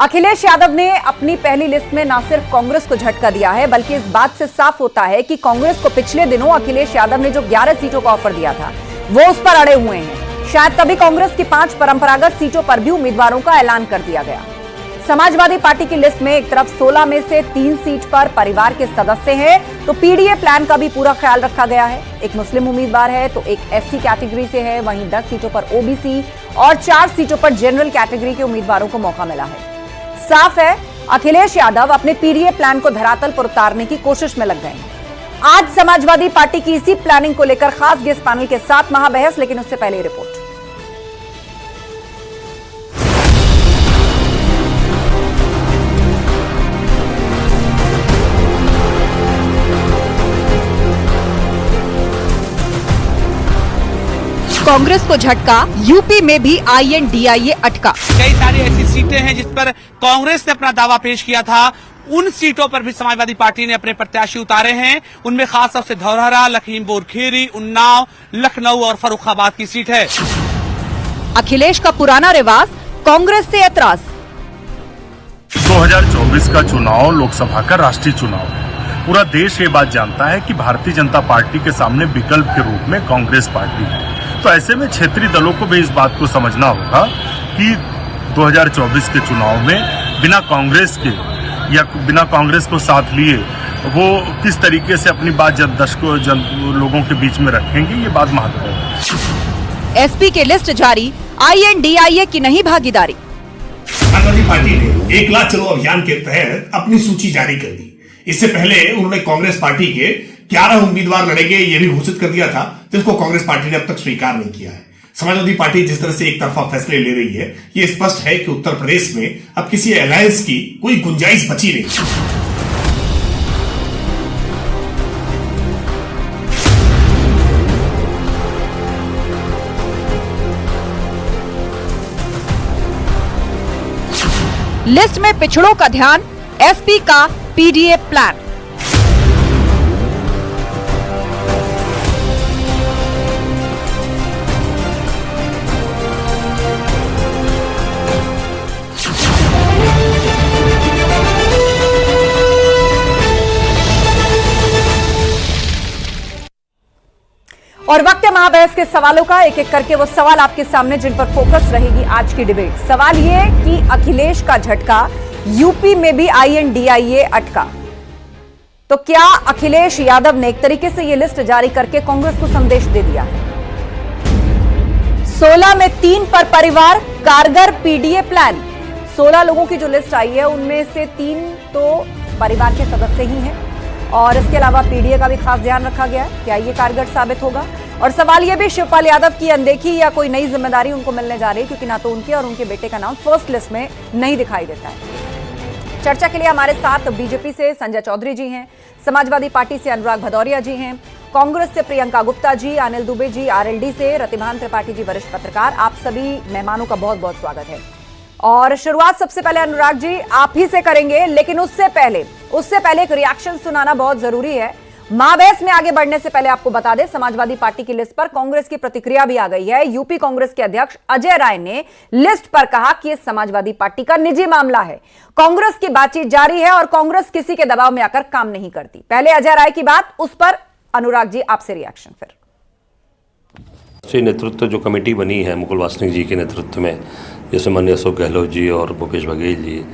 अखिलेश यादव ने अपनी पहली लिस्ट में न सिर्फ कांग्रेस को झटका दिया है, बल्कि इस बात से साफ होता है कि कांग्रेस को पिछले दिनों अखिलेश यादव ने जो 11 सीटों का ऑफर दिया था वो उस पर अड़े हुए हैं। शायद तभी कांग्रेस की 5 परंपरागत सीटों पर भी उम्मीदवारों का ऐलान कर दिया गया। समाजवादी पार्टी की लिस्ट में एक तरफ 16 में से 3 सीट पर परिवार के सदस्य हैं, तो पीडीए प्लान का भी पूरा ख्याल रखा गया है। एक मुस्लिम उम्मीदवार है तो एक एससी कैटेगरी से है, वहीं 10 सीटों पर ओबीसी और 4 सीटों पर जनरल कैटेगरी के उम्मीदवारों को मौका मिला है। साफ है, अखिलेश यादव अपने पीडीए प्लान को धरातल पर उतारने की कोशिश में लग गए हैं। आज समाजवादी पार्टी की इसी प्लानिंग को लेकर खास गेस्ट पैनल के साथ महाबहस, लेकिन उससे पहले रिपोर्ट। कांग्रेस को झटका, यूपी में भी आईएनडीआईए अटका। कई सारी ऐसी सीटें हैं जिस पर कांग्रेस ने अपना दावा पेश किया था, उन सीटों पर भी समाजवादी पार्टी ने अपने प्रत्याशी उतारे हैं। उनमें खासतौर से धौरहरा, लखीमपुर खीरी, उन्नाव, लखनऊ और फर्रुखाबाद की सीट है। अखिलेश का पुराना रिवाज, कांग्रेस से ऐतराज। 2024 का चुनाव लोकसभा का राष्ट्रीय चुनाव है। पूरा देश ये बात जानता है कि भारतीय जनता पार्टी के सामने विकल्प के रूप में कांग्रेस पार्टी है। तो ऐसे में क्षेत्रीय दलों को भी इस बात को समझना होगा कि 2024 के चुनाव में बिना कांग्रेस के या बिना कांग्रेस को साथ लिए वो किस तरीके से अपनी बात लोगों के बीच में रखेंगे, ये बात महत्वपूर्ण है। एसपी के लिस्ट जारी, आईएनडीआईए की नहीं भागीदारी। समाजवादी पार्टी ने 1 लाख चलो अभियान के तहत अपनी सूची जारी कर दी। इससे पहले उन्होंने कांग्रेस पार्टी के 11 उम्मीदवार लड़ेंगे ये भी घोषित कर दिया था, जिसको कांग्रेस पार्टी ने अब तक स्वीकार नहीं किया है। समाजवादी पार्टी जिस तरह से एक तरफा फैसले ले रही है, ये स्पष्ट है कि उत्तर प्रदेश में अब किसी अलायंस की कोई गुंजाइश बची नहीं। लिस्ट में पिछड़ों का ध्यान, एसपी का पीडीए प्लान। और वक्त है महाबहस के सवालों का। एक एक करके वो सवाल आपके सामने, जिन पर फोकस रहेगी आज की डिबेट। सवाल ये कि अखिलेश का झटका, यूपी में भी आईएनडीआईए अटका। तो क्या अखिलेश यादव ने एक तरीके से ये लिस्ट जारी करके कांग्रेस को संदेश दे दिया है? 16 में 3 पर परिवार, कारगर पीडीए प्लान। 16 लोगों की जो लिस्ट आई है उनमें से 3 तो परिवार के सदस्य ही हैं, और इसके अलावा पीडीए का भी खास ध्यान रखा गया है। क्या ये कारगर साबित होगा? और सवाल यह भी, शिवपाल यादव की अनदेखी या कोई नई जिम्मेदारी उनको मिलने जा रही है, क्योंकि ना तो उनके और उनके बेटे का नाम फर्स्ट लिस्ट में नहीं दिखाई देता है। चर्चा के लिए हमारे साथ बीजेपी से संजय चौधरी जी हैं, समाजवादी पार्टी से अनुराग भदौरिया जी हैं, कांग्रेस से प्रियंका गुप्ता जी, अनिल दुबे जी आरएलडी से, रतिभान त्रिपाठी जी वरिष्ठ पत्रकार। आप सभी मेहमानों का बहुत बहुत स्वागत है। और शुरुआत सबसे पहले अनुराग जी आप ही से करेंगे, लेकिन उससे पहले एक रिएक्शन सुनाना बहुत जरूरी है। महाबहस में आगे बढ़ने से पहले आपको बता दें, समाजवादी पार्टी की लिस्ट पर कांग्रेस की प्रतिक्रिया भी आ गई है। यूपी कांग्रेस के अध्यक्ष अजय राय ने लिस्ट पर कहा कि यह समाजवादी पार्टी का निजी मामला है। कांग्रेस की बातचीत जारी है और कांग्रेस किसी के दबाव में आकर काम नहीं करती। पहले अजय राय की बात, उस पर अनुराग जी आपसे रिएक्शन। फिर नेतृत्व जो कमेटी बनी है मुकुल वासनिक जी के नेतृत्व में, जैसे माननीय अशोक गहलोत जी और भूपेश बघेल जी,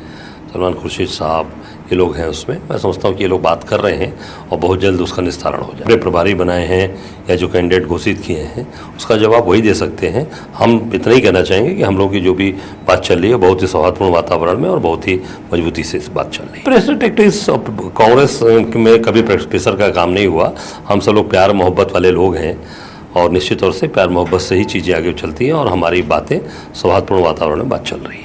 सलमान खुर्शीद साहब, ये लोग हैं उसमें। मैं समझता हूँ कि ये लोग बात कर रहे हैं और बहुत जल्द उसका निस्तारण हो जाए। प्रभारी बनाए हैं या जो कैंडिडेट घोषित किए हैं, उसका जवाब वही दे सकते हैं। हम इतना ही कहना चाहेंगे कि हम लोग की जो भी बात चल रही है बहुत ही सौहार्दपूर्ण वातावरण में और बहुत ही मजबूती से इस बात चल रही है। प्रेशर टैक्टिक्स कांग्रेस में कभी प्रेशर का काम नहीं हुआ। हम सब लोग प्यार मोहब्बत वाले लोग हैं और निश्चित तौर से प्यार मोहब्बत से ही चीज़ें आगे चलती हैं और हमारी बातें सौहार्दपूर्ण वातावरण में बात चल रही है।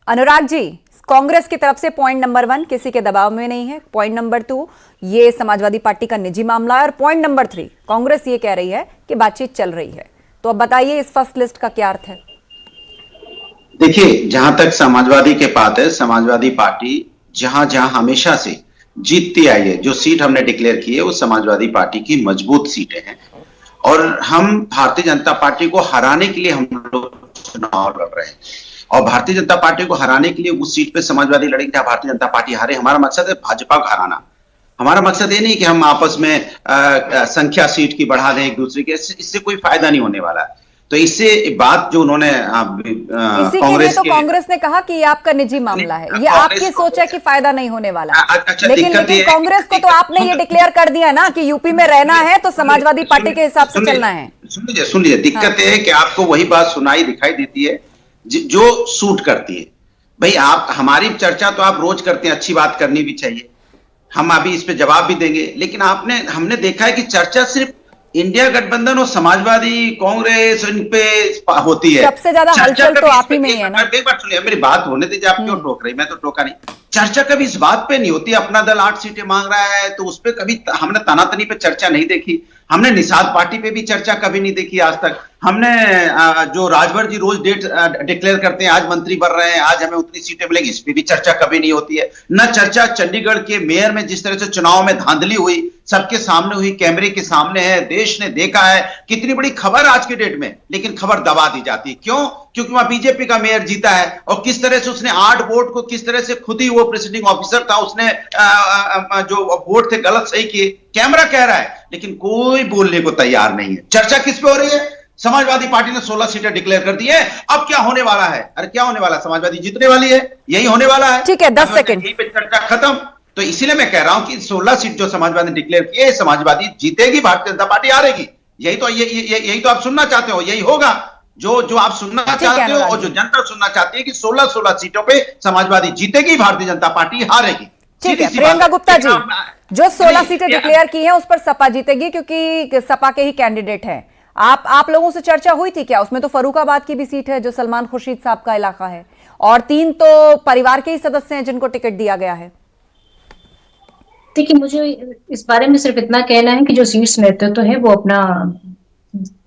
अनुराग जी, कांग्रेस की तरफ से पॉइंट नंबर 1 किसी के दबाव में नहीं है, पॉइंट नंबर 2 ये समाजवादी पार्टी का निजी मामला है, और पॉइंट नंबर 3 कांग्रेस ये कह रही है कि बातचीत चल रही है। तो अब बताइए इस फर्स्ट लिस्ट का क्या अर्थ है? देखिए, जहां तक समाजवादी के बात है, समाजवादी पार्टी जहां जहां हमेशा से जीतती आई है, जो सीट हमने डिक्लेयर की है वो समाजवादी पार्टी की मजबूत सीटें हैं, और हम भारतीय जनता पार्टी को हराने के लिए हम लोग चुनाव लड़ रहे हैं। और भारतीय जनता पार्टी को हराने के लिए उस सीट पे समाजवादी लड़ेगी जहां भारतीय जनता पार्टी हारे। हमारा मकसद है भाजपा को हराना। हमारा मकसद ये नहीं कि हम आपस में संख्या सीट की बढ़ा दें एक दूसरे के, इससे कोई फायदा नहीं होने वाला। तो इससे बात जो उन्होंने कांग्रेस ने कहा कि ये आपका निजी मामला है, ये आपकी सोच है कि फायदा नहीं होने वाला। अच्छा, लेकिन कांग्रेस को तो आपने ये डिक्लेयर कर दिया ना कि यूपी में रहना है तो समाजवादी पार्टी के हिसाब से चलना है। सुन लीजिए, दिक्कत ये है कि आपको वही बात दिखाई देती है जो सूट करती है। भाई आप हमारी चर्चा तो आप रोज करते हैं, अच्छी बात करनी भी चाहिए, हम अभी इस पे जवाब भी देंगे, लेकिन हमने देखा है कि चर्चा सिर्फ इंडिया गठबंधन और समाजवादी कांग्रेस इन पे होती है। सबसे ज्यादा हलचल तो आप ही में ही है ना। एक बात सुनिए, मेरी बात होने दीजिए, आप क्यों टोक रही? मैं तो टोका नहीं। चर्चा कभी इस बात पे नहीं होती अपना दल 8 सीटें मांग रहा है तो उस पे कभी हमने तनातनी पे चर्चा नहीं देखी। हमने निषाद पार्टी पे भी चर्चा कभी नहीं देखी आज तक। हमने जो राजभर जी रोज डेट डिक्लेयर करते हैं, आज मंत्री बन रहे हैं, आज हमें उतनी सीटें मिलेंगी, इस पे भी चर्चा कभी नहीं होती है। न चर्चा चंडीगढ़ के मेयर में जिस तरह से चुनाव में धांधली हुई, सबके सामने हुई, कैमरे के सामने है, देश ने देखा है, कितनी बड़ी खबर आज के डेट में, लेकिन खबर दबा दी जाती है। क्यों? क्योंकि वहां बीजेपी का मेयर जीता है और किस तरह से उसने 8 वोट को, किस तरह से खुद ही वो प्रिसाइडिंग ऑफिसर था, उसने जो वोट थे गलत सही किए, कैमरा कह रहा है, लेकिन कोई बोलने को तैयार नहीं है। चर्चा किस पे हो रही है? समाजवादी पार्टी ने 16 सीटें डिक्लेयर कर दी है। अब क्या होने वाला है? अरे क्या होने वाला? समाजवादी जीतने वाली है, यही होने वाला है। ठीक है, 10 सेकंड, यहीं पे चर्चा खत्म। तो इसीलिए मैं कह रहा हूं कि 16 सीट जो समाजवादी ने डिक्लेयर की है, समाजवादी जीतेगी, भारतीय जनता पार्टी हारेगी। यही तो आप सुनना चाहते हो, यही होगा जो आप सुनना चाहते हो और जो जनता सुनना चाहती है कि 16 सीटों पे समाजवादी जीतेगी, भारतीय जनता पार्टी हारेगी। ठीक है प्रियंका गुप्ता जी, जो 16 सीटें डिक्लेयर की हैं उस पर सपा जीतेगी क्योंकि सपा के ही कैंडिडेट हैं। आप लोगों से चर्चा हुई थी क्या? उसमें तो फर्रुखाबाद की भी सीट है जो सलमान खुर्शीद साहब का इलाका है, और 3 तो परिवार के ही सदस्य हैं जिनको टिकट दिया गया है। देखिए, मुझे इस बारे में सिर्फ इतना कहना है कि जो शीर्ष नेतृत्व है वो अपना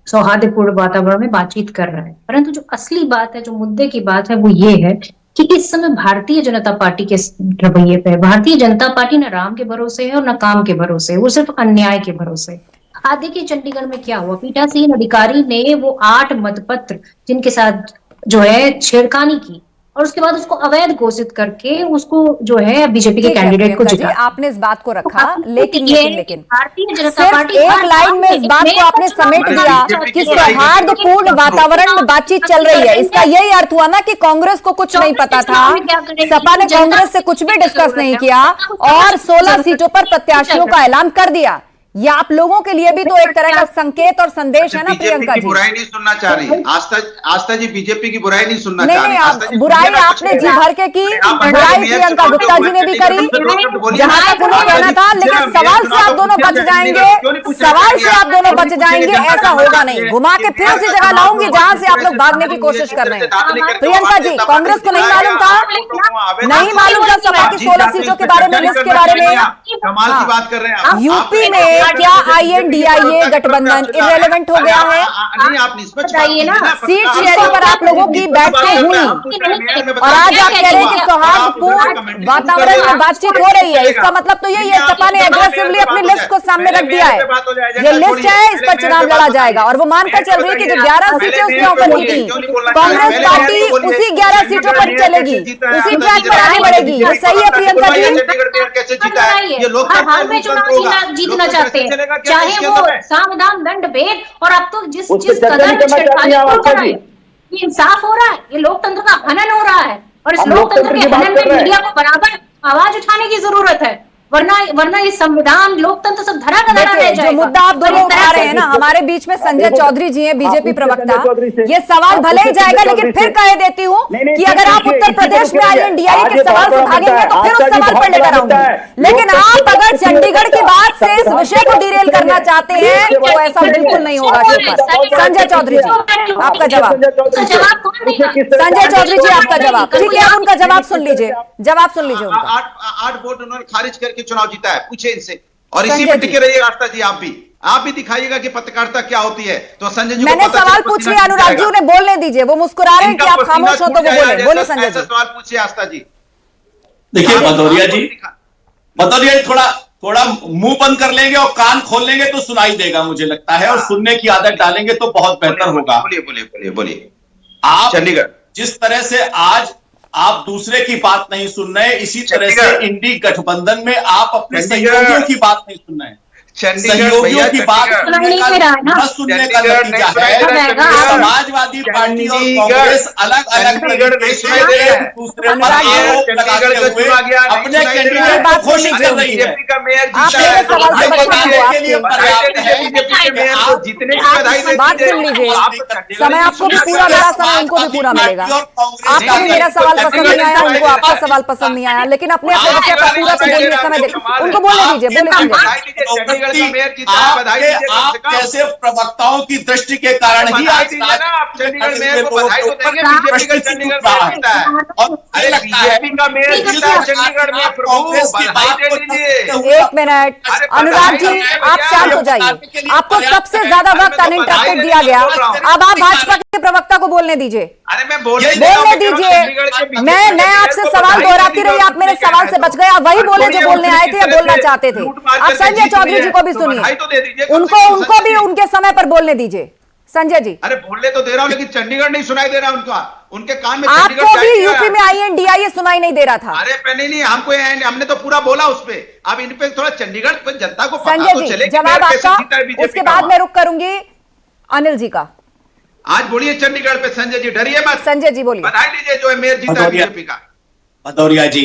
सौहार्दपूर्ण वातावरण में बातचीत कर रहा है, परंतु जो असली बात है, जो मुद्दे की बात है, वो ये है कि इस समय भारतीय जनता पार्टी के रवैये पे, भारतीय जनता पार्टी न राम के भरोसे है और न काम के भरोसे है, वो सिर्फ अन्याय के भरोसे। आज देखिए चंडीगढ़ में क्या हुआ, पीठासीन अधिकारी ने वो 8 मतपत्र जिनके साथ जो है छेड़खानी की और उसके बाद उसको अवैध घोषित करके उसको जो है बीजेपी के कैंडिडेट को जिता। आपने इस बात को रखा, लेकिन भारतीय जनता पार्टी एक लाइन में इस बात को आपने समेट दिया कि सौहार्दपूर्ण वातावरण में बातचीत चल रही है। इसका यही अर्थ हुआ ना कि कांग्रेस को कुछ नहीं पता था, सपा ने कांग्रेस से कुछ भी डिस्कस नहीं किया और 16 सीटों पर प्रत्याशियों का ऐलान कर दिया। ये आप लोगों के लिए भी तो एक तरह का संकेत और संदेश है ना प्रियंका जी। बुराई नहीं सुनना चाह रही आस्था जी, बीजेपी की बुराई नहीं सुनना चाह रही। बुराई आपने जी भर के की, बुराई प्रियंका गुप्ता जी ने भी करी, जहां तक उन्हें कहना था। लेकिन सवाल से आप दोनों बच जाएंगे, सवाल से आप दोनों बच जाएंगे, ऐसा होगा नहीं। घुमा के फिर उसी जगह लाऊंगी जहां से आप लोग भागने की कोशिश कर रहे हैं। प्रियंका जी, कांग्रेस को नहीं मालूम था, नहीं मालूम था सपा की 16 सीटों के बारे में, लिस्ट के बारे में। कमाल की बात कर रहे हैं आप। यूपी में क्या INDIA गठबंधन इररिलेवेंट हो गया है? बताइए ना, सीट शेयरिंग पर आप लोगों की बैठकें हुई और आज आप कह रहे हैं कि सौहार्दपूर्ण वातावरण में बातचीत हो रही है। इसका मतलब तो यही है सपा ने एग्रेसिवली अपनी लिस्ट को सामने रख दिया है। ये लिस्ट है, इस पर चुनाव लड़ा जाएगा और वो मानकर चल रही है कि जो 11 सीटें उसने ऑफर की थी, कांग्रेस पार्टी उसी 11 सीटों पर चलेगी, उसी ट्रैक पर आगे बढ़ेगी। ये सही है प्रियंका जी? हाल में चुनाव जीतना चाहते हैं, चाहे वो सावधान दंड भेद, और अब तो जिस कदर छेड़खानी हो रहा है, ये इंसाफ हो रहा है, ये लोकतंत्र का हनन हो रहा है और इस लोकतंत्र के हनन में मीडिया को बराबर आवाज उठाने की जरूरत है, वरना ये संविधान लोकतंत्र सब धरा का धरा रह जाएगा। जो मुद्दा आप दोनों उठा रहे हैं ना, हमारे बीच में संजय चौधरी जी हैं, बीजेपी प्रवक्ता। ये सवाल भले ही जाएगा, लेकिन फिर कह देती हूँ कि अगर आप उत्तर प्रदेश में INDIA के सवाल से भागेंगे तो फिर उस सवाल पर लेकर आऊंगी। लेकिन आप अगर चंडीगढ़ की बात से इस विषय को डिरेल करना चाहते हैं तो ऐसा बिल्कुल नहीं होगा। संजय चौधरी जी, आपका जवाब। संजय चौधरी जी, आपका जवाब। ठीक है, उनका जवाब सुन लीजिए, जवाब सुन लीजिए उनका। 8 वोट उन्होंने खारिज करके चुनाव जीता है, पूछे इनसे, और इसी पे टिके रहिए आस्था जी। आप भी दिखाइएगा कि पत्रकारिता क्या होती है। तो संजय जी, मैंने सवाल पूछ लिया, अनुराग जी उन्हें बोलने दीजिए, वो मुस्कुरा रहे हैं कि आप खामोश हो तो वो बोले संजय जी। सवाल पूछिए आस्था जी। देखिए भदौरिया जी थोड़ा मुंह बंद कर लेंगे और कान खोल लेंगे तो सुनाई देगा मुझे लगता है, और सुनने की आदत डालेंगे तो बहुत बेहतर होगा। बोलिए। आप जिस तरह से आज आप दूसरे की बात नहीं सुन रहे, इसी तरह से इंडी गठबंधन में आप अपने सहयोगियों की बात नहीं सुन रहे हैं। सहयोगियों की बात न सुनने का नतीजा है समाजवादी पार्टी और कांग्रेस अलग अलग दूसरे पर आरोप लगाते हुए अपने कैंडिडेट को घोषित कर रही है। बात सुन लीजिए, समय आपको भी पूरा मिला, समय उनको भी पूरा मिलेगा। आपको भी मेरा सवाल पसंद नहीं आया, उनको आपका सवाल पसंद नहीं आया, लेकिन अपने विषय पर पूरा तो बोलिए, समय देखो उनको बोलने दीजिए, बोले आप कैसे प्रवक्ताओं की दृष्टि के कारण ही आज एक मिनट अनुराग जी, आप शांत हो जाइए। आपको सबसे ज्यादा वक्त अनइंटरप्टेड दिया गया, अब आप भाजपा के प्रवक्ता को बोलने दीजिए। अरे मैं बोलने दीजिए। मैं आपसे सवाल दोहराती रही, आप मेरे सवाल से बच गए। आप वही बोले जो बोलने आए थे या बोलना चाहते थे। आप संजय चौधरी जी को भी सुनिए, उनको भी उनके समय पर बोलने दीजिए। संजय जी, अरे बोलने तो दे रहा हूं, लेकिन चंडीगढ़ नहीं सुनाई दे रहा उनका, उनके कान में। आपको भी यूपी में INDIA सुनाई नहीं दे रहा था। अरे नहीं, हमको हमने तो पूरा बोला उस पे। अब इन पे थोड़ा चंडीगढ़ पर जनता को पता संजय तो जी, चले जवाब आपका, उसके बाद मैं रुक करूंगी अनिल जी का। आज बोलिए चंडीगढ़ पे संजय जी, डरिए मत। संजय जी बोलिए, बधाई दीजिए जो मेयर जीता है बीजेपी का। भदौरिया जी,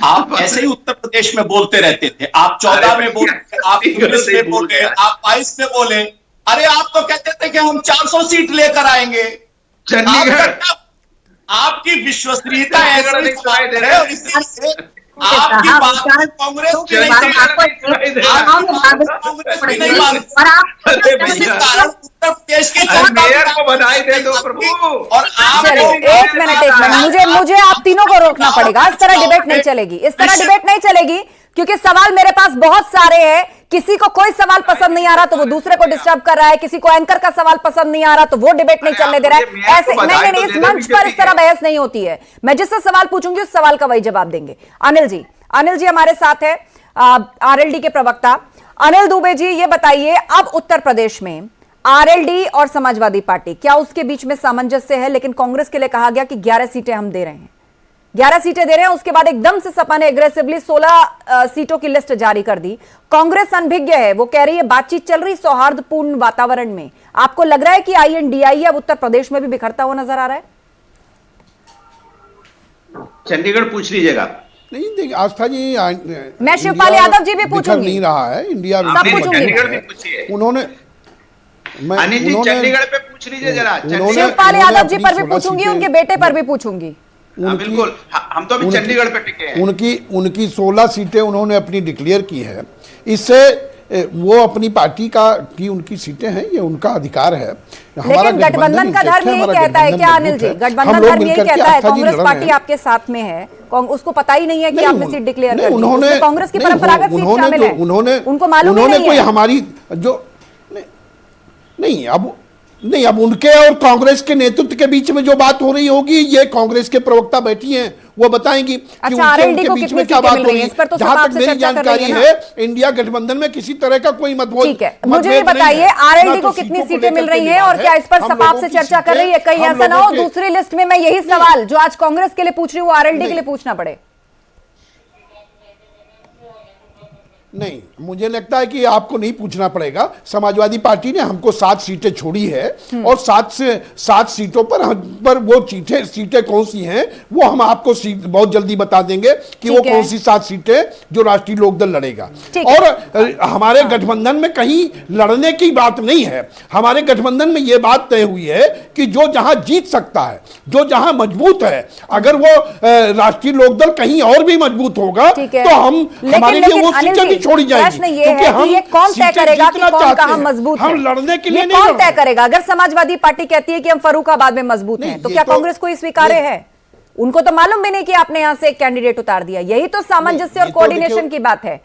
आप ऐसे ही उत्तर प्रदेश में बोलते रहते थे। आप 14 में बोले, आप 19 में बोले, आप 22 में बोले। अरे आप तो कहते थे कि हम 400 सीट लेकर आएंगे। चंडीगढ़ आपकी विश्वसनीयता ऐसी है और इसी से आपकी बात कांग्रेस की नहीं उत्तर प्रदेश के मेयर को बधाई दे दो प्रभु। और आप एक मिनट, मुझे आप तीनों को रोकना पड़ेगा। इस तरह डिबेट नहीं चलेगी, क्योंकि सवाल मेरे पास बहुत सारे हैं। किसी को कोई सवाल पसंद नहीं आ रहा तो वो दूसरे को डिस्टर्ब कर रहा है, किसी को एंकर का सवाल पसंद नहीं आ रहा तो वो डिबेट नहीं चलने दे रहा है। ऐसे नहीं, इस मंच पर इस तरह बहस नहीं होती है। मैं जिससे सवाल पूछूंगी उस सवाल का वही जवाब देंगे। अनिल जी हमारे साथ है, RLD के प्रवक्ता अनिल दुबे जी। ये बताइए, अब उत्तर प्रदेश में RLD और समाजवादी पार्टी, क्या उसके बीच में सामंजस्य है? लेकिन कांग्रेस के लिए कहा गया कि 11 सीटें हम दे रहे हैं, 11 सीटें दे रहे हैं। उसके बाद एकदम से सपा ने एग्रेसिवली 16 सीटों की लिस्ट जारी कर दी। कांग्रेस अनभिज्ञ है, वो कह रही है बातचीत चल रही सौहार्दपूर्ण वातावरण में। आपको लग रहा है कि INDIA अब उत्तर प्रदेश में भी बिखरता हुआ नजर आ रहा है? चंडीगढ़ पूछ लीजिएगा। नहीं देखिए आस्था जी, मैं शिवपाल यादव जी भी पूछूंगी। नहीं रहा है इंडिया, चंडीगढ़ भी पूछिए। उन्होंने अनिल जी चंडीगढ़ पे पूछ लीजिए जरा। शिवपाल यादव जी पर भी पूछूंगी, उनके बेटे पर भी पूछूंगी। बिल्कुल, हम तो अभी चंडीगढ़ पे टिके हैं। उनकी 16 सीटें उन्होंने अपनी डिक्लेयर की है। इससे वो अपनी पार्टी की उनकी सीटें हैं, ये उनका अधिकार है। हमारा गठबंधन का धर्म यही कहता है क्या अनिल जी? गठबंधन धर्म यही कहता है, कांग्रेस पार्टी आपके साथ में है, उसको पता ही नहीं है कि आपने सीट डिक्लेयर कर दी। उसमें कांग्रेस की परंपरागत सीट शामिल है, उनको मालूम ही नहीं है। हमारी जो नहीं, अब उनके और कांग्रेस के नेतृत्व के बीच में जो बात हो रही होगी, ये कांग्रेस के प्रवक्ता बैठी हैं, वो बताएंगी कि उनके बीच में क्या बात हो रही है। जहां तक मेरी जानकारी है, इंडिया गठबंधन में किसी तरह का कोई मतभेद। ठीक है, मुझे ये बताइए RLD को कितनी सीटें मिल रही हैं और क्या इस पर सपा आपसे चर्चा कर रही है? कहीं ऐसा ना हो दूसरी लिस्ट में मैं यही सवाल जो आज कांग्रेस के लिए पूछ रही हूँ वो RLD के लिए पूछना पड़े। नहीं, मुझे लगता है कि आपको नहीं पूछना पड़ेगा। समाजवादी पार्टी ने हमको 7 सीटें छोड़ी है और 7 सीटों पर वो सीटें कौन सी हैं वो हम आपको बहुत जल्दी बता देंगे कि वो कौन सी 7 सीटें जो राष्ट्रीय लोकदल लड़ेगा। और हमारे गठबंधन में कहीं लड़ने की बात नहीं है। हमारे गठबंधन में ये बात तय हुई है कि जो जहां जीत सकता है, जो जहां मजबूत है, अगर वो राष्ट्रीय लोकदल कहीं और भी मजबूत होगा तो हम हमारे लिए वो सीटें छोड़ी जाएगी। प्रश्न ये है कि ये कौन तय करेगा कि कौन कहां मजबूत है? हम लड़ने के लिए कौन तय करेगा? अगर समाजवादी पार्टी कहती है कि हम फर्रुखाबाद में मजबूत हैं, तो क्या कांग्रेस को स्वीकार्य है? उनको तो मालूम भी नहीं कि आपने यहां से एक कैंडिडेट उतार दिया। यही तो सामंजस्य और कोऑर्डिनेशन की बात है,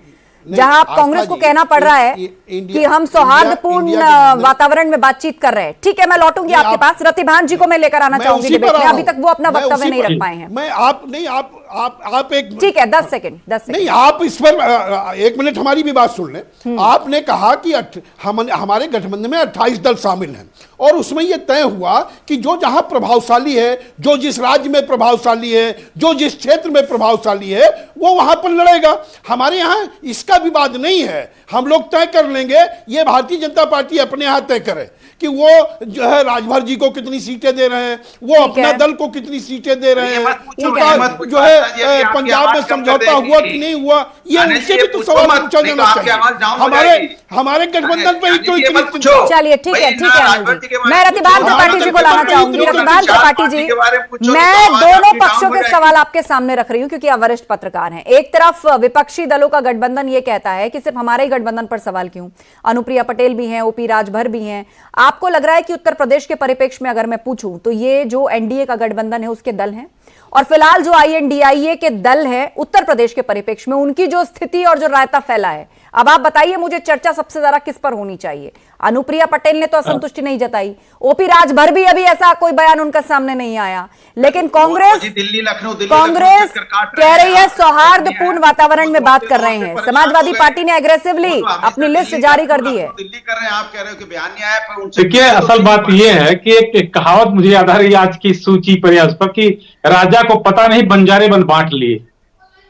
जहां आप कांग्रेस को कहना पड़ रहा है कि हम सौहार्दपूर्ण वातावरण में बातचीत कर रहे हैं। ठीक है, मैं लौटूंगी आपके पास। रतिभान जी को मैं लेकर आना चाहूंगी डिबेट में, अभी तक वो अपना वक्तव्य नहीं रख पाए हैं। आप एक ठीक है, 10 सेकंड नहीं, आप इस पर 1 मिनट हमारी भी बात सुन लें। आपने कहा कि हमारे गठबंधन में 28 दल शामिल हैं और उसमें यह तय हुआ कि जो जहां प्रभावशाली है, जो जिस राज्य में प्रभावशाली है, जो जिस क्षेत्र में प्रभावशाली है, वो वहां पर लड़ेगा। हमारे यहां इसका विवाद नहीं है, हम लोग तय कर लेंगे। ये भारतीय जनता पार्टी अपने यहां तय करे कि वो जो है राजभर जी को कितनी सीटें दे रहे हैं, वो अपना दल को कितनी सीटें दे रहे हैं, उनका जो है पंजाब में समझौता हुआ कि नहीं हुआ, ये उनसे भी तो सवाल पूछा जाना चाहिए। हमारे गठबंधन पे ही क्यों इतनी चिंता? चलिए ठीक है मैं रतिभान त्रिपाठी जी को लाना चाहूंगी। रतिभान त्रिपाठी जी, मैं दोनों पक्षों के सवाल आपके सामने रख रही हूं क्योंकि आप वरिष्ठ पत्रकार हैं। एक तरफ विपक्षी दलों का गठबंधन ये कहता है कि सिर्फ हमारे ही गठबंधन पर सवाल क्यों, अनुप्रिया पटेल भी हैं, ओपी राजभर भी हैं। आपको लग रहा है कि उत्तर प्रदेश के परिप्रेक्ष्य में अगर मैं पूछूं तो ये जो एनडीए का गठबंधन है उसके दल हैं, और फिलहाल जो आईएनडीआईए के दल है उत्तर प्रदेश के परिप्रेक्ष्य में, उनकी जो स्थिति और जो रायता फैला है, अब आप बताइए मुझे चर्चा सबसे ज्यादा किस पर होनी चाहिए? अनुप्रिया पटेल ने तो असंतुष्टि नहीं जताई, ओपी राजभर भी अभी ऐसा कोई बयान उनका सामने नहीं आया, लेकिन कांग्रेस कह रही है सौहार्दपूर्ण वातावरण में बात कर रहे हैं। समाजवादी पार्टी ने एग्रेसिवली अपनी लिस्ट जारी कर दी है। दिल्ली कर रहे हैं, आप कह रहे हो कि बयान नहीं आया, पर देखिए असल बात यह है कि एक कहावत मुझे याद आ रही है आज की सूची प्रयास पर कि राजा को पता नहीं बंजारे बन बांट लिए।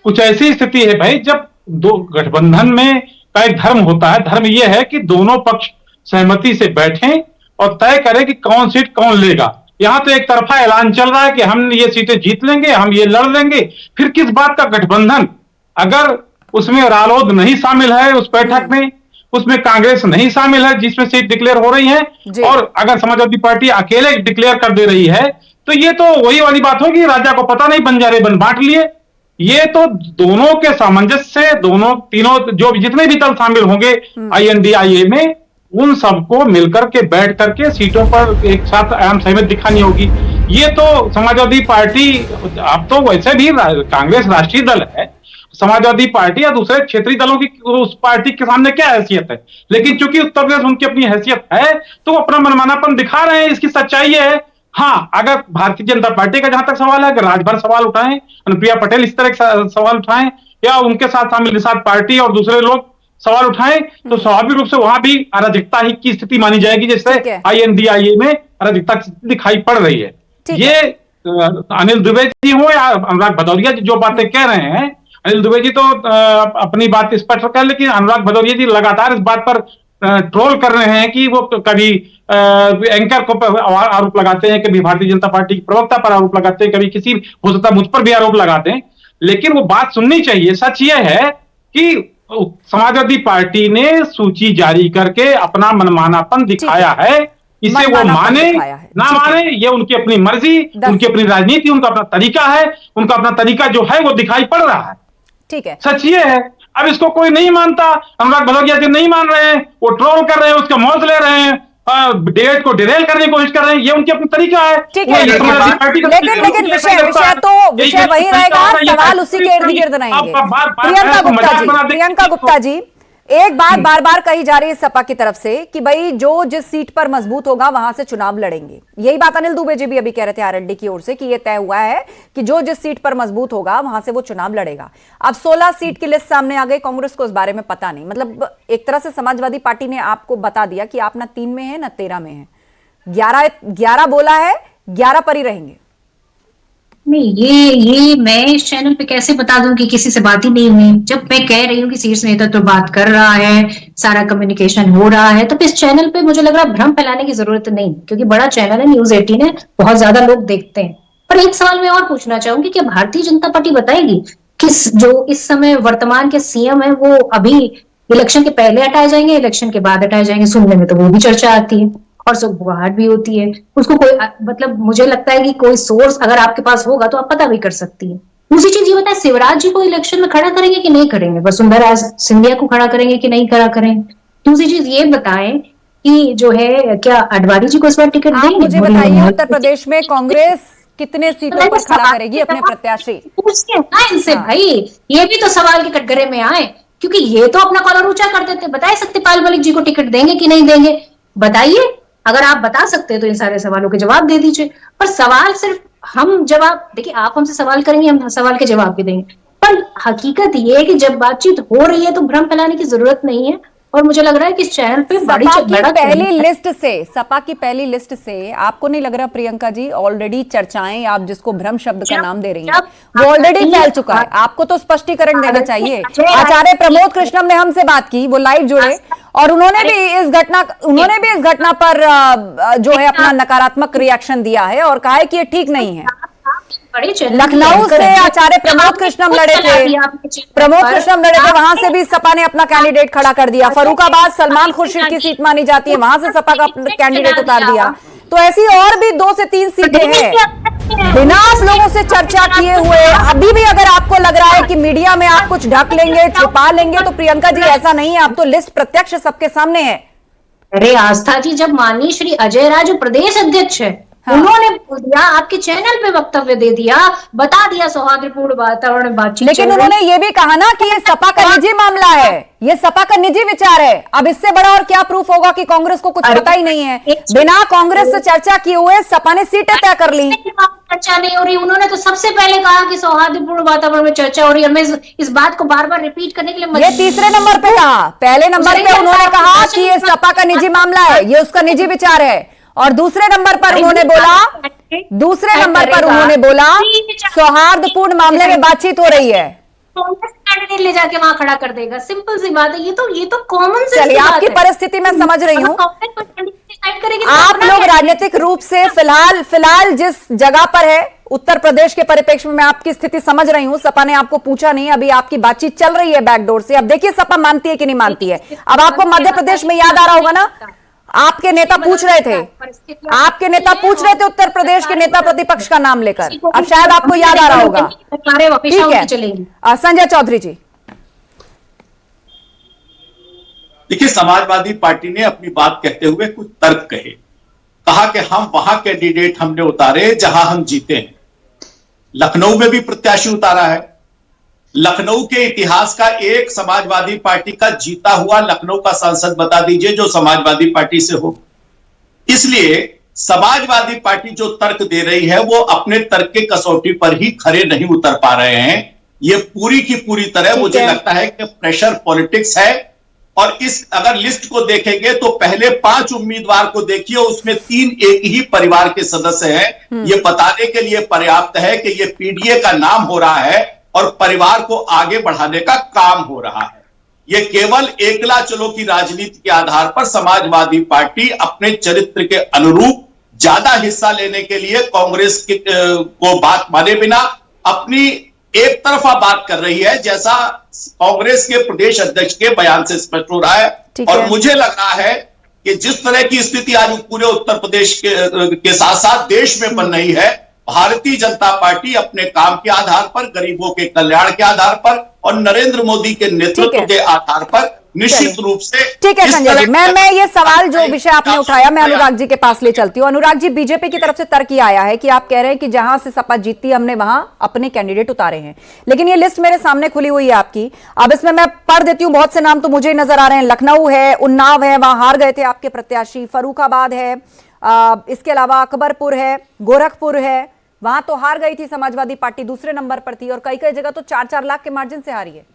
कुछ ऐसी स्थिति है भाई, जब दो गठबंधन में का एक धर्म होता है, धर्म यह है कि दोनों पक्ष सहमति से बैठें और तय करें कि कौन सीट कौन लेगा। यहां तो एक तरफा ऐलान चल रहा है कि हम ये सीटें जीत लेंगे, हम ये लड़ लेंगे, फिर किस बात का गठबंधन? अगर उसमें रालोद नहीं शामिल है उस बैठक में, उसमें कांग्रेस नहीं शामिल है जिसमें सीट डिक्लेयर हो रही है, और अगर समाजवादी पार्टी अकेले डिक्लेयर कर दे रही है, तो ये तो वही वाली बात होगी, राजा को पता नहीं बंजारे बन बांट लिए। ये तो दोनों के सामंजस्य से दोनों तीनों जो जितने भी दल शामिल होंगे आईएनडीआईए में, उन सबको मिलकर के बैठ करके सीटों पर एक साथ अहम सहमति दिखानी होगी। ये तो समाजवादी पार्टी, अब तो वैसे भी कांग्रेस राष्ट्रीय दल है, समाजवादी पार्टी या दूसरे क्षेत्रीय दलों की उस पार्टी के सामने क्या हैसियत है, लेकिन चूंकि उत्तर प्रदेश उनकी अपनी हैसियत है तो अपना मनमानापन दिखा रहे हैं। इसकी सच्चाई है। हाँ, अगर भारतीय जनता पार्टी का जहां तक सवाल है, अगर राजभर सवाल उठाएं, अनुप्रिया पटेल इस तरह के सवाल उठाएं, या उनके साथ शामिल निषाद पार्टी और दूसरे लोग सवाल उठाएं, तो स्वाभाविक रूप से वहां भी अराजकता ही की स्थिति मानी जाएगी, जैसे आईएनडीआईए में अराजकता दिखाई पड़ रही है। ये अनिल दुबे जी हो या अनुराग भदौरिया जी जो बातें कह रहे हैं, अनिल दुबे जी तो अपनी बात स्पष्ट कर, लेकिन अनुराग भदौरिया जी लगातार इस बात पर ट्रोल कर रहे हैं कि वो कभी एंकर को आरोप लगाते हैं, कभी भारतीय जनता पार्टी की प्रवक्ता पर आरोप लगाते हैं, कभी किसी हो सकता मुझ पर भी आरोप लगाते हैं, लेकिन वो बात सुननी चाहिए। सच ये है कि समाजवादी पार्टी ने सूची जारी करके अपना मनमानापन दिखाया है। इसे वो माने ना माने, ये उनकी अपनी मर्जी, उनकी अपनी राजनीति, उनका अपना तरीका है, उनका अपना तरीका जो है वो दिखाई पड़ रहा है। ठीक है, सच ये है। अब इसको कोई नहीं मानता, अनुराग भदौरिया जी नहीं मान रहे हैं, वो ट्रोल कर रहे हैं, उसका मौज ले रहे हैं, डिबेट को डिरेल करने की कोशिश कर रहे हैं, ये उनकी अपनी तरीका है। ठीक है, लेकिन विषय वही रहेगा, सवाल उसी के इर्द गिर्द रहेंगे। प्रियंका गुप्ता जी, एक बात बार बार कही जा रही है सपा की तरफ से कि भाई जो जिस सीट पर मजबूत होगा वहां से चुनाव लड़ेंगे। यही बात अनिल दुबे जी भी अभी कह रहे थे आरएलडी की ओर से कि यह तय हुआ है कि जो जिस सीट पर मजबूत होगा वहां से वो चुनाव लड़ेगा। अब 16 सीट की लिस्ट सामने आ गई, कांग्रेस को इस बारे में पता नहीं, मतलब एक तरह से समाजवादी पार्टी ने आपको बता दिया कि आप ना 3 में है ना 13 में है, 11 बोला है, 11 पर ही रहेंगे। नहीं, ये मैं इस चैनल पे कैसे बता दूं कि किसी से बात ही नहीं हुई? जब मैं कह रही हूँ कि शीर्ष नेतृत्व तो बात कर रहा है, सारा कम्युनिकेशन हो रहा है, तो इस चैनल पे मुझे लग रहा है भ्रम फैलाने की जरूरत नहीं, क्योंकि बड़ा चैनल है, न्यूज़ 18 है, बहुत ज्यादा लोग देखते हैं। पर एक सवाल मैं और पूछना चाहूंगी कि भारतीय जनता पार्टी बताएगी किस जो इस समय वर्तमान के सीएम है वो अभी इलेक्शन के पहले हटाए जाएंगे, इलेक्शन के बाद हटाए जाएंगे? सुनने में तो वो भी चर्चा आती है और सुगबुगाहट भी होती है। उसको कोई मतलब मुझे लगता है कि कोई सोर्स अगर आपके पास होगा तो आप पता भी कर सकती है। दूसरी चीज ये बताएं, शिवराज जी को इलेक्शन में खड़ा करेंगे कि नहीं करेंगे? वसुंधरा सिंधिया को खड़ा करेंगे कि नहीं खड़ा करेंगे? दूसरी चीज ये बताएं कि जो है क्या अडवाणी जी को इस बार टिकट देंगे? मुझे बताइए उत्तर प्रदेश में कांग्रेस कितने सीटों पर खड़ा करेगी अपने प्रत्याशी? पूछते हैं इनसे भाई, ये भी तो सवाल के कटघरे में आए, क्योंकि ये तो अपना कॉलर ऊंचा कर देते। बताइए सत्यपाल मलिक जी को टिकट देंगे कि नहीं देंगे? बताइए, अगर आप बता सकते हैं तो इन सारे सवालों के जवाब दे दीजिए। पर सवाल सिर्फ हम जवाब देखिए, आप हमसे सवाल करेंगे, हम सवाल के जवाब भी देंगे, पर हकीकत ये है कि जब बातचीत हो रही है तो भ्रम फैलाने की जरूरत नहीं है। और मुझे लग रहा है कि इस चैनल पे सपा की पहली लिस्ट से आपको नहीं लग रहा प्रियंका जी, ऑलरेडी चर्चाएं, आप जिसको भ्रम शब्द का नाम दे रही हैं, वो ऑलरेडी फैल चुका है। आपको तो स्पष्टीकरण देना चाहिए। आचार्य प्रमोद कृष्णम ने हमसे बात की, वो लाइव जुड़े, और उन्होंने भी इस घटना पर जो है अपना नकारात्मक रिएक्शन दिया है और कहा है कि ये ठीक नहीं है। लखनऊ से आचार्य प्रमोद कृष्णम लड़े थे, वहां से भी सपा ने अपना कैंडिडेट खड़ा कर दिया। फर्रुखाबाद सलमान खुर्शीद की सीट मानी जाती है, वहां से सपा का कैंडिडेट उतार दिया। तो ऐसी और भी 2 से 3 सीटें हैं बिना आप लोगों से चर्चा किए हुए। अभी भी अगर आपको लग रहा है कि मीडिया में आप कुछ ढक लेंगे, छुपा लेंगे, तो प्रियंका जी ऐसा नहीं है, आप तो लिस्ट प्रत्यक्ष सबके सामने है। अरे आस्था जी, जब माननीय श्री अजय राय जो प्रदेश अध्यक्ष है, उन्होंने बोल दिया, आपके चैनल पे वक्तव्य दे दिया, बता दिया सौहार्दपूर्ण वातावरण बातचीत, लेकिन उन्होंने ये भी कहा ना कि ये सपा का निजी मामला है, ये सपा का निजी विचार है। अब इससे बड़ा और क्या प्रूफ होगा कि कांग्रेस को कुछ पता ही नहीं है। बिना कांग्रेस से चर्चा किए हुए सपा ने सीटें तय कर ली। चर्चा नहीं हो रही, उन्होंने तो सबसे पहले कहा कि सौहार्दपूर्ण वातावरण में चर्चा हो रही है। मैं इस बात को बार बार रिपीट करने के लिए ये तीसरे नंबर पे कहा, पहले नंबर पे उन्होंने कहा कि ये सपा का निजी मामला है, ये उसका निजी विचार है, और दूसरे नंबर पर उन्होंने बोला सौहार्दपूर्ण मामले में बातचीत हो रही है। कैंडिडेट ले जाके वहां खड़ा कर देगा, सिंपल सी बात है। ये तो कॉमन सेंस। चलिए, आपकी परिस्थिति मैं समझ रही हूँ। आप लोग राजनीतिक रूप से फिलहाल जिस जगह पर है, उत्तर प्रदेश के परिप्रेक्ष्य में मैं आपकी स्थिति समझ रही हूँ। सपा ने आपको पूछा नहीं, अभी आपकी बातचीत चल रही है बैकडोर से। अब देखिए सपा मानती है कि नहीं मानती है। अब आपको मध्य प्रदेश में याद आ रहा होगा ना, आपके नेता पूछ रहे थे उत्तर प्रदेश के नेता प्रतिपक्ष का नाम लेकर। अब शायद आपको याद आ रहा होगा। ठीक है, संजय चौधरी जी। देखिए, समाजवादी पार्टी ने अपनी बात कहते हुए कुछ तर्क कहे। कहा कि हम वहां कैंडिडेट हमने उतारे जहां हम जीते हैं। लखनऊ में भी प्रत्याशी उतारा है। लखनऊ के इतिहास का एक समाजवादी पार्टी का जीता हुआ लखनऊ का सांसद बता दीजिए जो समाजवादी पार्टी से हो। इसलिए समाजवादी पार्टी जो तर्क दे रही है वो अपने तर्क के कसौटी पर ही खरे नहीं उतर पा रहे हैं। ये पूरी की पूरी तरह मुझे लगता है कि प्रेशर पॉलिटिक्स है। और इस अगर लिस्ट को देखेंगे तो पहले 5 उम्मीदवार को देखिए, उसमें 3 एक ही परिवार के सदस्य हैं। ये बताने के लिए पर्याप्त है कि ये पीडीए का नाम हो रहा है और परिवार को आगे बढ़ाने का काम हो रहा है। ये केवल एकला चलो की राजनीति के आधार पर समाजवादी पार्टी अपने चरित्र के अनुरूप ज्यादा हिस्सा लेने के लिए कांग्रेस को बात माने बिना अपनी एक तरफा बात कर रही है, जैसा कांग्रेस के प्रदेश अध्यक्ष के बयान से स्पष्ट हो रहा है। और मुझे लग रहा है कि जिस तरह की स्थिति आज पूरे उत्तर प्रदेश के साथ साथ देश में बन रही है, भारतीय जनता पार्टी अपने काम के आधार पर, गरीबों के कल्याण के आधार पर और नरेंद्र मोदी के नेतृत्व के आधार पर निश्चित रूप से। ठीक है संजय जी, मैं ये सवाल जो विषय आपने उठाया मैं अनुराग जी के पास ले चलती हूँ। अनुराग जी, बीजेपी की तरफ से तर्क ये आया है कि आप कह रहे हैं कि जहां से सपा जीतती हमने वहां अपने कैंडिडेट उतारे हैं, लेकिन ये लिस्ट मेरे सामने खुली हुई है आपकी। अब इसमें मैं पढ़ देती हूँ, बहुत से नाम तो मुझे नजर आ रहे हैं। लखनऊ है, उन्नाव है, वहां हार गए थे आपके प्रत्याशी, फर्रुखाबाद है, इसके अलावा अकबरपुर है, गोरखपुर है, वहां तो हार गई थी समाजवादी पार्टी, दूसरे नंबर पर थी, और कई कई जगह तो 4-4 लाख के मार्जिन से हारी है।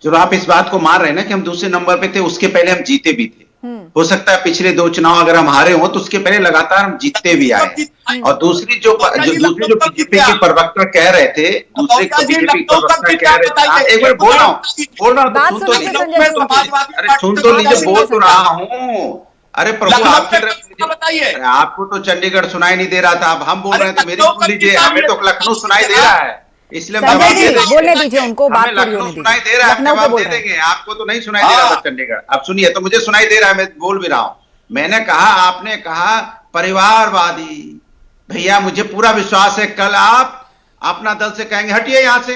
जो आप इस बात को मान रहे हैं ना कि हम दूसरे नंबर पे थे, उसके पहले हम जीते भी थे। हो सकता है पिछले 2 चुनाव अगर हम हारे हो तो उसके पहले लगातार हम जीतते भी आए। और दूसरी जो बीजेपी के प्रवक्ता कह रहे थे, दूसरे बीजेपी प्रवक्ता कह रहे थे, एक बार बोल रहा हूँ, सुन तो लीजिए, बोल तो रहा हूँ। अरे प्रभु, आपकी तरफ बताइए। आपको तो चंडीगढ़ सुनाई नहीं दे रहा था, अब हम बोल रहे हैं तो मेरी सुन लीजिए। हमें तो लखनऊ सुनाई दे रहा है, इसलिए बोलने दीजिए उनको, बात लखनऊ सुनाई दे रहा है, जवाब दे देंगे। आपको तो नहीं सुनाई दे रहा था चंडीगढ़। अब सुनिए, तो मुझे सुनाई दे रहा है, मैं बोल भी रहा हूं। मैंने कहा, आपने कहा परिवारवादी। भैया मुझे पूरा विश्वास है कल आप अपना दल से कहेंगे हटिए यहां से,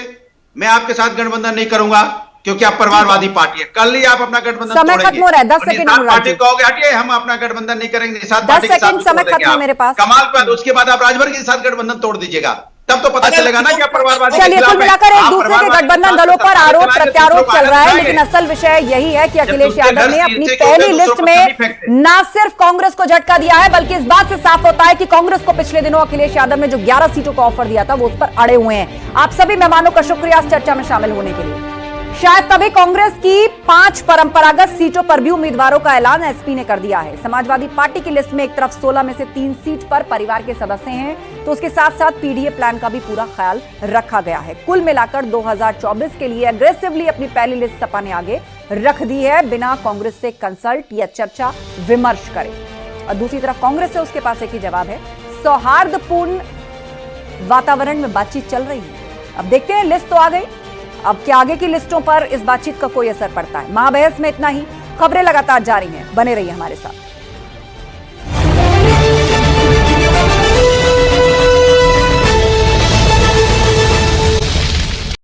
मैं आपके साथ गठबंधन नहीं करूंगा क्योंकि आप परिवारवादी पार्टी है। कल ही आप अपना गठबंधन समय खत्म हो रहा है, 10 सेकंड पार्टी कहोगे हटिए, हम अपना गठबंधन नहीं करेंगे, निषाद 10 सेकंड समय खत्म है मेरे पास। कमाल बात, उसके बाद आप राजभर के साथ गठबंधन तोड़ दीजिएगा। तब तो पता चलेगा ना क्या परिवारवादी। चलिए, कुल मिलाकर एक दूसरे के गठबंधन दलों पर आरोप प्रत्यारोप चल रहा है, लेकिन असल विषय यही है कि अखिलेश यादव ने अपनी पहली लिस्ट में न सिर्फ कांग्रेस को झटका दिया है, बल्कि इस बात से साफ होता है कि कांग्रेस को पिछले दिनों अखिलेश यादव ने जो 11 सीटों का ऑफर दिया था वो उस पर अड़े हुए हैं। आप सभी मेहमानों का शुक्रिया इस चर्चा में शामिल होने के लिए। शायद तभी कांग्रेस की 5 परंपरागत सीटों पर भी उम्मीदवारों का ऐलान एसपी ने कर दिया है। समाजवादी पार्टी की लिस्ट में एक तरफ 16 में से 3 सीट पर परिवार के सदस्य हैं, तो उसके साथ साथ पीडीए प्लान का भी पूरा ख्याल रखा गया है। कुल मिलाकर 2024 के लिए एग्रेसिवली अपनी पहली लिस्ट सपा ने आगे रख दी है, बिना कांग्रेस से कंसल्ट या चर्चा विमर्श करे। और दूसरी तरफ कांग्रेस से उसके पास एक ही जवाब है, सौहार्दपूर्ण वातावरण में बातचीत चल रही है। अब देखते हैं, लिस्ट तो आ गई, अब क्या आगे की लिस्टों पर इस बातचीत का कोई असर पड़ता है। महाबहस में इतना ही। खबरें लगातार जारी हैं, बने रहिए हमारे साथ।